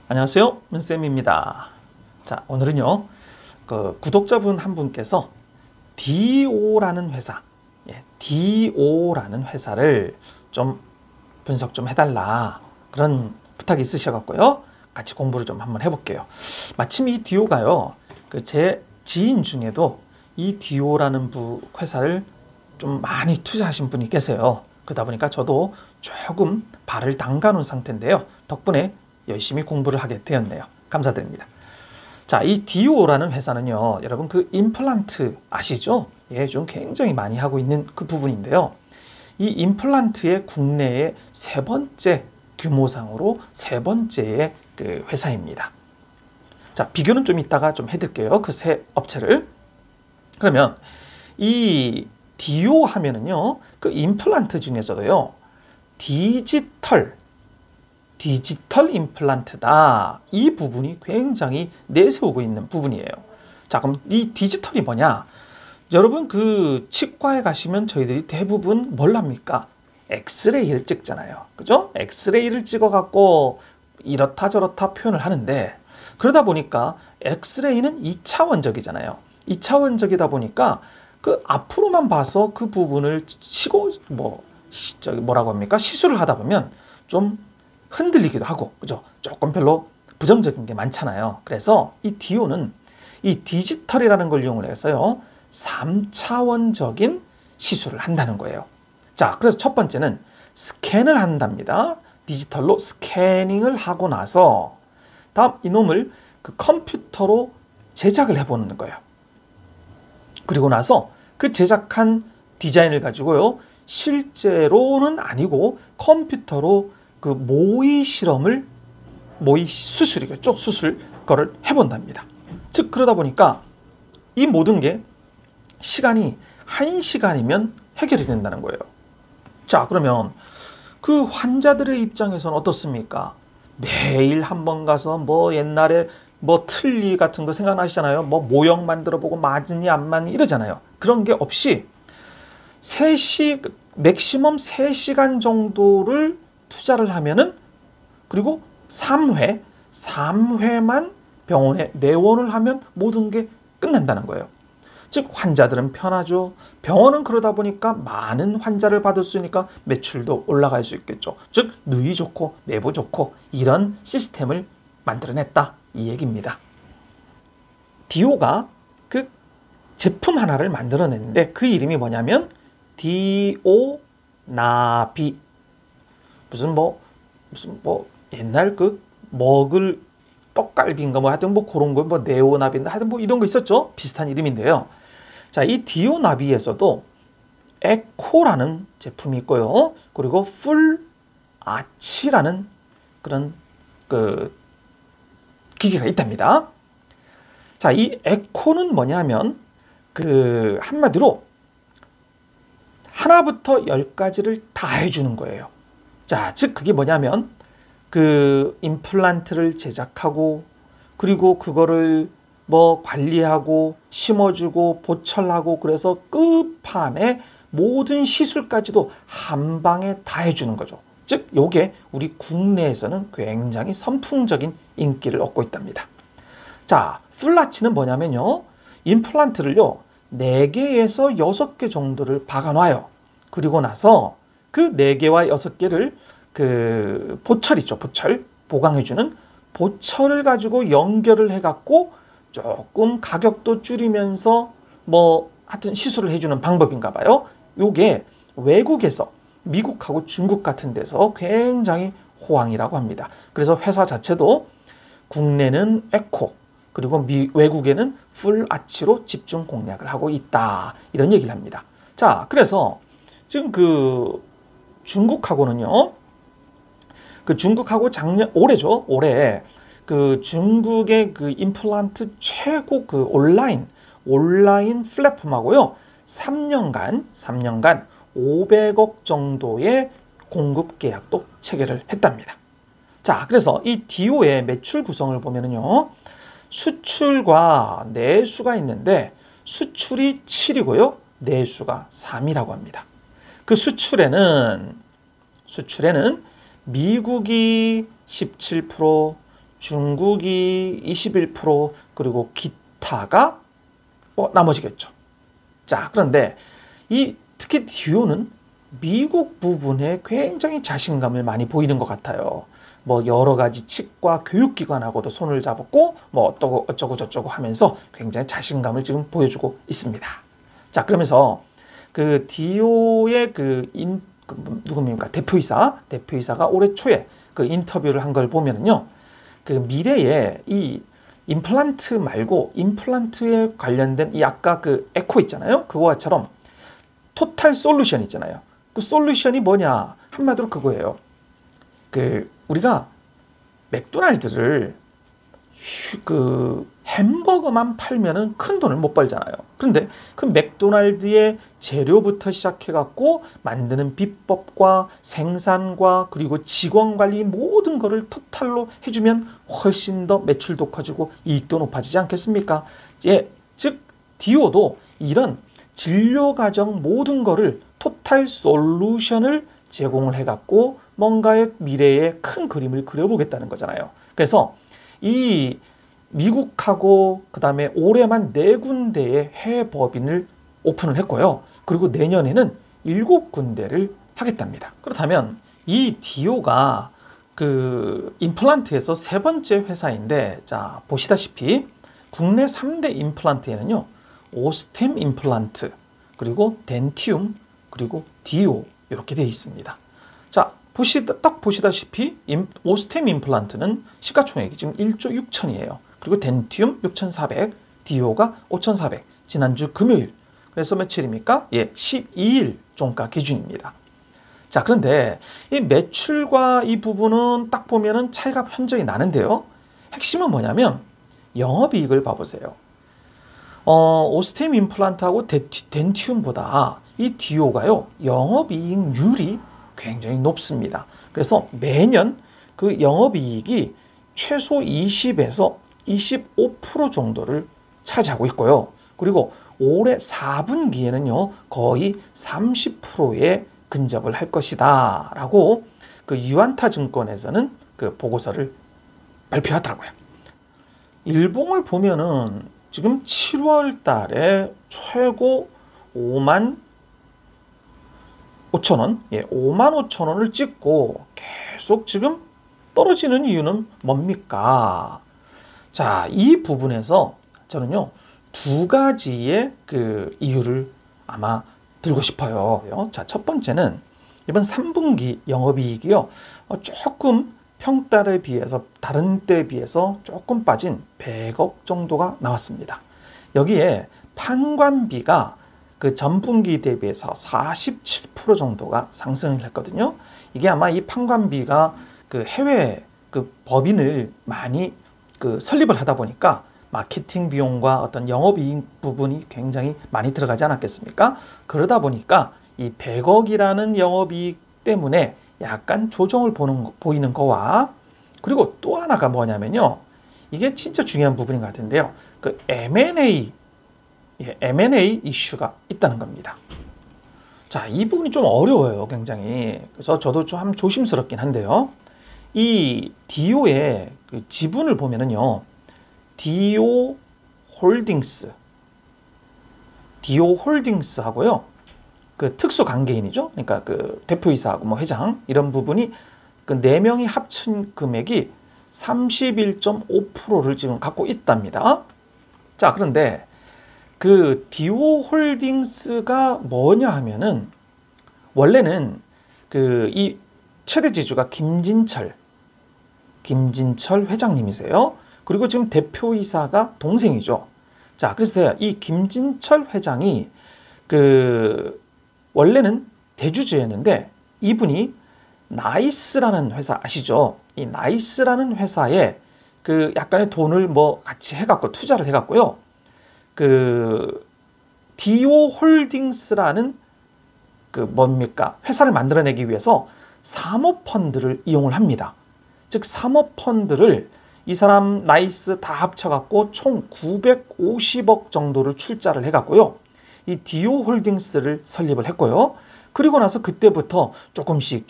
안녕하세요, 문쌤입니다. 자, 오늘은요, 구독자분 한 분께서 DO라는 회사, DO라는 회사를 좀 분석 좀 해달라, 그런 부탁이 있으셔갖고요, 같이 공부를 좀 한번 해볼게요. 마침 이 DO가요, 제 지인 중에도 이 DO라는 회사를 좀 많이 투자하신 분이 계세요. 그러다 보니까 저도 조금 발을 담가 놓은 상태인데요, 덕분에 열심히 공부를 하게 되었네요. 감사드립니다. 자, 이 DO라는 회사는요, 여러분 임플란트 아시죠? 예, 좀 굉장히 많이 하고 있는 그 부분인데요. 이 임플란트의 국내의 세 번째 규모상으로 세 번째의 회사입니다. 자, 비교는 좀 이따가 좀 해드릴게요. 그 세 업체를. 그러면 이 DO 하면은요, 임플란트 중에서도요, 디지털 임플란트다. 이 부분이 굉장히 내세우고 있는 부분이에요. 자, 그럼 이 디지털이 뭐냐? 여러분 치과에 가시면 저희들이 대부분 뭘 합니까? 엑스레이를 찍잖아요. 그죠? 엑스레이를 찍어갖고 이렇다 저렇다 표현을 하는데, 그러다 보니까 엑스레이는 2차원적이잖아요. 2차원적이다 보니까 앞으로만 봐서 그 부분을 뭐라고 합니까? 시술을 하다 보면 좀 흔들리기도 하고, 그죠? 조금 별로 부정적인 게 많잖아요. 그래서 이 DO는 이 디지털이라는 걸 이용을 해서요, 3차원적인 시술을 한다는 거예요. 자, 그래서 첫 번째는 스캔을 한답니다. 디지털로 스캐닝을 하고 나서 다음 이놈을 컴퓨터로 제작을 해보는 거예요. 그리고 나서 그 제작한 디자인을 가지고요, 실제로는 아니고 컴퓨터로 모의 수술이겠죠. 수술 거를 해본답니다. 즉, 그러다 보니까 이 모든 게 시간이 1시간이면 해결이 된다는 거예요. 자, 그러면 환자들의 입장에서는 어떻습니까? 매일 한번 가서 옛날에 틀니 같은 거 생각나시잖아요. 모형 만들어 보고 맞으니 안 맞니 이러잖아요. 그런 게 없이 맥시멈 3시간 정도를 투자를 하면은, 그리고 3회만 병원에 내원을 하면 모든 게 끝난다는 거예요. 즉, 환자들은 편하죠. 병원은 그러다 보니까 많은 환자를 받을 수 있으니까 매출도 올라갈 수 있겠죠. 즉, 누이 좋고 내부 좋고 이런 시스템을 만들어냈다, 이 얘기입니다. DO가 제품 하나를 만들어냈는데 그 이름이 뭐냐면 DO 나비. 무슨 옛날 먹을 떡갈비인가 하여튼 그런 거 네오나비인가 하여튼 이런 거 있었죠. 비슷한 이름인데요. 자, 이 DO 나비에서도 에코라는 제품이 있고요. 그리고 풀 아치라는 그런 기계가 있답니다. 자, 이 에코는 뭐냐면 한마디로 하나부터 10가지를 다 해주는 거예요. 자, 즉 그게 뭐냐면 임플란트를 제작하고, 그리고 그거를 관리하고 심어주고 보철하고, 그래서 끝판에 모든 시술까지도 한 방에 다 해주는 거죠. 즉 요게 우리 국내에서는 굉장히 선풍적인 인기를 얻고 있답니다. 자, 풀라치는 뭐냐면요, 임플란트를요 4개에서 6개 정도를 박아놔요. 그리고 나서 그 4개와 6개를 보철 있죠. 보철. 보강해주는 보철을 가지고 연결을 해갖고 조금 가격도 줄이면서 하여튼 시술을 해주는 방법인가 봐요. 요게 외국에서 미국하고 중국 같은 데서 굉장히 호황이라고 합니다. 그래서 회사 자체도 국내는 에코, 그리고 외국에는 풀아치로 집중 공략을 하고 있다, 이런 얘기를 합니다. 자, 그래서 지금 중국하고는요, 중국하고 올해죠. 올해 중국의 임플란트 최고 온라인 플랫폼하고요, 3년간 500억 정도의 공급 계약도 체결을 했답니다. 자, 그래서 이 DO의 매출 구성을 보면은요, 수출과 내수가 있는데 수출이 7이고요. 내수가 3이라고 합니다. 그 수출에는 미국이 17%, 중국이 21%, 그리고 기타가 나머지겠죠. 자, 그런데 특히 디오는 미국 부분에 굉장히 자신감을 많이 보이는 것 같아요. 뭐 여러 가지 치과 교육기관하고도 손을 잡았고 뭐 어쩌고 저쩌고 하면서 굉장히 자신감을 지금 보여주고 있습니다. 자, 그러면서 그 디오의 누굽니까? 대표이사가 올해 초에 그 인터뷰를 한 걸 보면은요, 그 미래에 이 임플란트 말고 임플란트에 관련된 이 아까 그 에코 있잖아요. 그거처럼 토탈 솔루션 있잖아요. 그 솔루션이 뭐냐? 한마디로 그거예요. 우리가 맥도날드를 햄버거만 팔면은 큰 돈을 못 벌잖아요. 그런데 그 맥도날드의 재료부터 시작해갖고 만드는 비법과 생산과 그리고 직원 관리 모든 거를 토탈로 해주면 훨씬 더 매출도 커지고 이익도 높아지지 않겠습니까? 즉 디오도 이런 진료 과정 모든 거를 토탈 솔루션을 제공을 해갖고 뭔가의 미래의 큰 그림을 그려보겠다는 거잖아요. 그래서 이 미국하고 그 다음에 올해만 4군데의 해외 법인을 오픈을 했고요. 그리고 내년에는 7군데를 하겠답니다. 그렇다면 이 디오가 그 임플란트에서 3번째 회사인데, 자, 보시다시피 국내 3대 임플란트에는요, 오스템 임플란트, 그리고 덴티움, 그리고 디오 이렇게 되어 있습니다. 자, 딱 보시다시피 오스템 임플란트는 시가총액이 지금 1조 6천이에요. 그리고 덴티움 6,400, 디오가 5,400. 지난주 금요일. 그래서 며칠입니까? 12일 종가 기준입니다. 자, 그런데 이 매출과 이 부분은 딱 보면은 차이가 현저히 나는데요. 핵심은 뭐냐면 영업이익을 봐보세요. 오스템 임플란트하고 덴티움보다 이 디오가요, 영업이익률이 굉장히 높습니다. 그래서 매년 그 영업이익이 최소 20에서 25% 정도를 차지하고 있고요. 그리고 올해 4분기에는요, 거의 30%에 근접을 할 것이다 라고 그 유안타 증권에서는 그 보고서를 발표하더라고요. 일봉을 보면은 지금 7월 달에 최고 5만 5천 원, 5만 5천 원을 찍고 계속 지금 떨어지는 이유는 뭡니까? 자, 이 부분에서 저는요, 2가지의 그 이유를 아마 들고 싶어요. 자, 첫 번째는 이번 3분기 영업이익이요, 조금 평달에 비해서 다른 때에 비해서 조금 빠진 100억 정도가 나왔습니다. 여기에 판관비가 그 전분기 대비해서 47% 정도가 상승을 했거든요. 이게 아마 이 판관비가 그 해외 그 법인을 많이 그 설립을 하다 보니까 마케팅 비용과 어떤 영업이익 부분이 굉장히 많이 들어가지 않았겠습니까? 그러다 보니까 이 100억이라는 영업이익 때문에 약간 조정을 보이는 거와, 그리고 또 하나가 뭐냐면요, 이게 진짜 중요한 부분인 것 같은데요, 그 M&A 이슈가 있다는 겁니다. 자, 이 부분이 좀 어려워요, 굉장히. 그래서 저도 좀 조심스럽긴 한데요, 이 디오의 그 지분을 보면은요, 디오 홀딩스하고요, 그 특수 관계인이죠. 그러니까 그 대표이사하고 뭐 회장 이런 부분이 그 4명이 합친 금액이 31.5%를 지금 갖고 있답니다. 자, 그런데 그 디오 홀딩스가 뭐냐 하면은 원래는 그 이 최대 지주가 김진철 회장님이세요. 그리고 지금 대표이사가 동생이죠. 자, 그래서 이 김진철 회장이 그 원래는 대주주였는데 이분이 나이스라는 회사 아시죠? 이 나이스라는 회사에 그 약간의 돈을 뭐 같이 해갖고 투자를 해갖고요, 그 디오 홀딩스라는 그 뭡니까 회사를 만들어내기 위해서 사모펀드를 이용을 합니다. 즉 사모펀드를 이 사람 나이스 다 합쳐갖고 총 950억 정도를 출자를 해갖고요, 이 디오 홀딩스를 설립을 했고요. 그리고 나서 그때부터 조금씩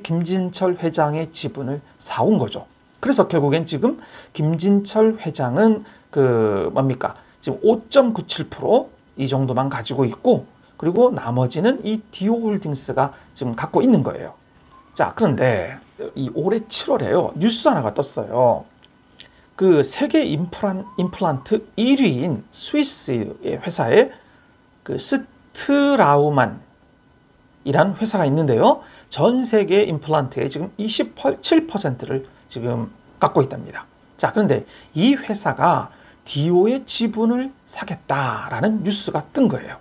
김진철 회장의 지분을 사온 거죠. 그래서 결국엔 지금 김진철 회장은 지금 5.97% 이 정도만 가지고 있고, 그리고 나머지는 이 디오 홀딩스가 지금 갖고 있는 거예요. 자, 그런데 이 올해 7월에요. 뉴스 하나가 떴어요. 그 세계 임플란트 1위인 스위스의 회사에 그 스트라우만이란 회사가 있는데요. 전 세계 임플란트의 지금 27%를 지금 갖고 있답니다. 자, 그런데 이 회사가 디오의 지분을 사겠다라는 뉴스가 뜬 거예요.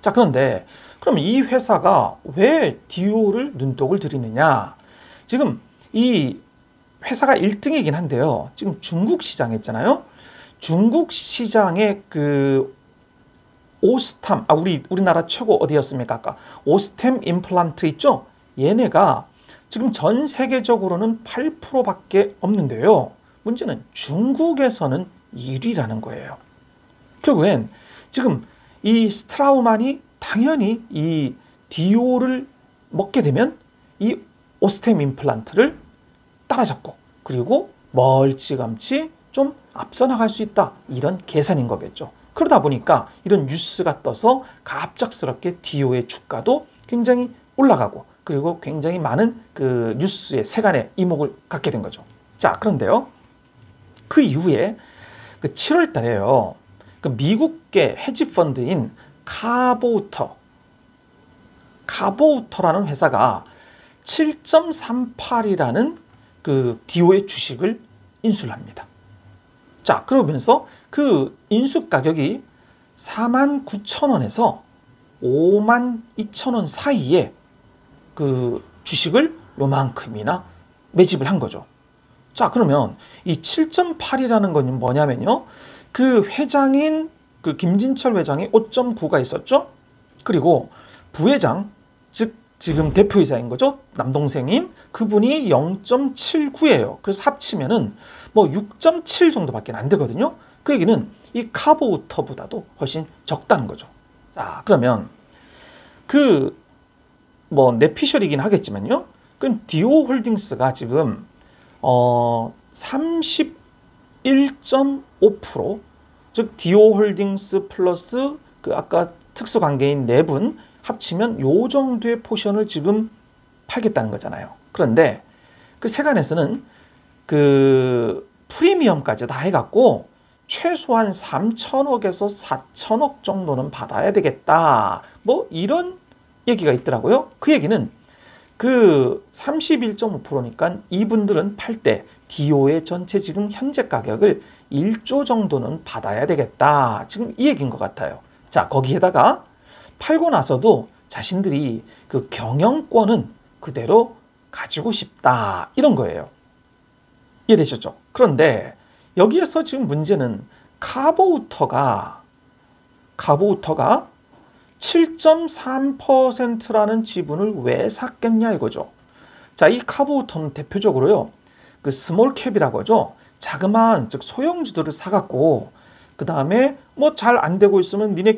자, 그런데 그럼 이 회사가 왜 디오를 눈독을 들이느냐? 지금 이 회사가 1등이긴 한데요. 지금 중국 시장에 있잖아요. 중국 시장의 그 오스탐, 우리나라 최고 어디였습니까? 아까 오스템 임플란트 있죠? 얘네가 지금 전 세계적으로는 8%밖에 없는데요. 문제는 중국에서는 1위라는 거예요. 결국엔 지금 이 스트라우만이 당연히 이 디오를 먹게 되면 이 오스템 임플란트를 따라잡고, 그리고 멀찌감치 좀 앞서 나갈 수 있다, 이런 계산인 거겠죠. 그러다 보니까 이런 뉴스가 떠서 갑작스럽게 디오의 주가도 굉장히 올라가고, 그리고 굉장히 많은 그 뉴스의 세간에 이목을 갖게 된 거죠. 자, 그런데요, 그 이후에 그 7월 달에요, 그 미국계 헤지펀드인 카보우터라는 회사가 7.38이라는 그 디오의 주식을 인수를 합니다. 자, 그러면서 그 인수 가격이 49,000원에서 52,000원 사이에 그 주식을 요만큼이나 매집을 한 거죠. 자, 그러면 이 7.8이라는 건 뭐냐면요, 그 회장인 그 김진철 회장이 5.9가 있었죠. 그리고 부회장, 즉 지금 대표이사인 거죠, 남동생인 그분이 0.79예요. 그래서 합치면은 뭐 6.7 정도밖에 안 되거든요. 그 얘기는 이 카보우터보다도 훨씬 적다는 거죠. 자, 그러면 그 뭐 내피셜이긴 하겠지만요, 그럼 디오 홀딩스가 지금 31.5%, 즉 디오 홀딩스 플러스 그 아까 특수관계인 네 분 합치면 요 정도의 포션을 지금 팔겠다는 거잖아요. 그런데 그 세간에서는 그 프리미엄까지 다 해갖고 최소한 3천억에서 4천억 정도는 받아야 되겠다, 뭐 이런 얘기가 있더라고요. 그 얘기는 그 31.5%니까 이분들은 팔 때 디오의 전체 지금 현재 가격을 1조 정도는 받아야 되겠다, 지금 이 얘기인 것 같아요. 자, 거기에다가 팔고 나서도 자신들이 그 경영권은 그대로 가지고 싶다, 이런 거예요. 이해되셨죠? 그런데 여기에서 지금 문제는 카보우터가 7.3%라는 지분을 왜 샀겠냐 이거죠. 자, 이 카보우터는 대표적으로요, 그 스몰캡이라고 하죠. 자그마한, 즉 소형주들을 사갖고 그 다음에 뭐 잘 안 되고 있으면 니네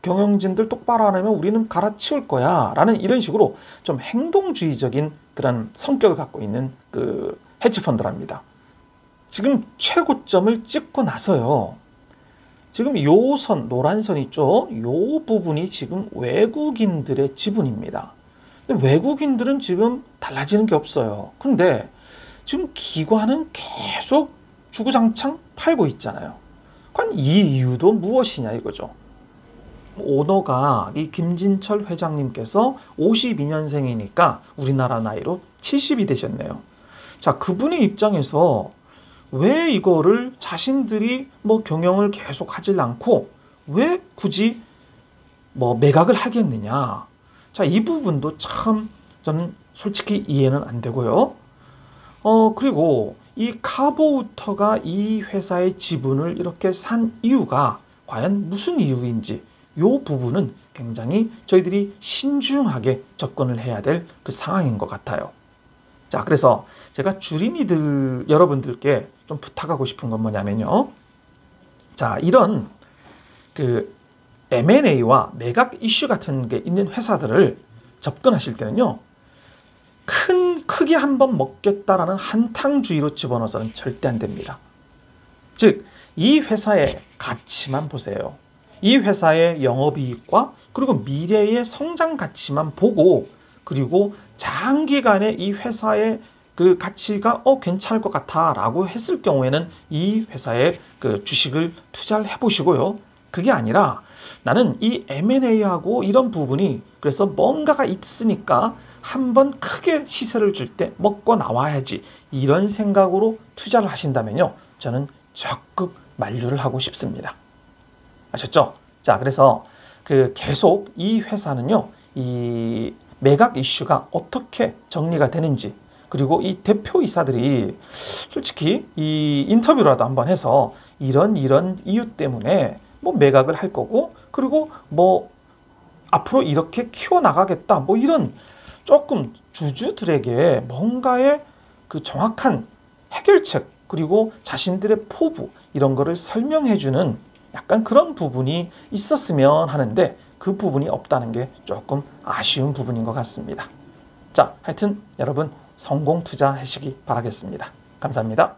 경영진들 똑바로 안 하면 우리는 갈아치울 거야 라는 이런 식으로 좀 행동주의적인 그런 성격을 갖고 있는 그 헤지펀드랍니다. 지금 최고점을 찍고 나서요, 지금 요 선, 노란 선 있죠? 요 부분이 지금 외국인들의 지분입니다. 근데 외국인들은 지금 달라지는 게 없어요. 그런데 지금 기관은 계속 주구장창 팔고 있잖아요. 그럼 이 이유도 무엇이냐 이거죠. 오너가 이 김진철 회장님께서 52년생이니까 우리나라 나이로 70이 되셨네요. 자, 그분의 입장에서 왜 이거를 자신들이 뭐 경영을 계속 하질 않고 왜 굳이 뭐 매각을 하겠느냐. 자, 이 부분도 참 저는 솔직히 이해는 안 되고요. 그리고 이 카보우터가 이 회사의 지분을 이렇게 산 이유가 과연 무슨 이유인지, 이 부분은 굉장히 저희들이 신중하게 접근을 해야 될 그 상황인 것 같아요. 자, 그래서 제가 주린이들 여러분들께 좀 부탁하고 싶은 건 뭐냐면요. 자, 이런 그 M&A와 매각 이슈 같은 게 있는 회사들을 접근하실 때는요, 크게 한번 먹겠다라는 한탕주의로 집어넣어서는 절대 안 됩니다. 즉, 이 회사의 가치만 보세요. 이 회사의 영업이익과 그리고 미래의 성장 가치만 보고, 그리고 장기간에 이 회사의 그 가치가 괜찮을 것 같아 라고 했을 경우에는 이 회사의 그 주식을 투자를 해보시고요. 그게 아니라 나는 이 M&A하고 이런 부분이 그래서 뭔가가 있으니까 한번 크게 시세를 줄 때 먹고 나와야지, 이런 생각으로 투자를 하신다면요, 저는 적극 만류를 하고 싶습니다. 아셨죠? 자, 그래서 그 계속 이 회사는요, 이 매각 이슈가 어떻게 정리가 되는지, 그리고 이 대표이사들이 솔직히 이 인터뷰라도 한번 해서 이런 이유 때문에 뭐 매각을 할 거고, 그리고 뭐 앞으로 이렇게 키워나가겠다, 뭐 이런 조금 주주들에게 뭔가의 그 정확한 해결책, 그리고 자신들의 포부, 이런 거를 설명해주는 약간 그런 부분이 있었으면 하는데, 그 부분이 없다는 게 조금 아쉬운 부분인 것 같습니다. 자, 하여튼 여러분 성공 투자하시기 바라겠습니다. 감사합니다.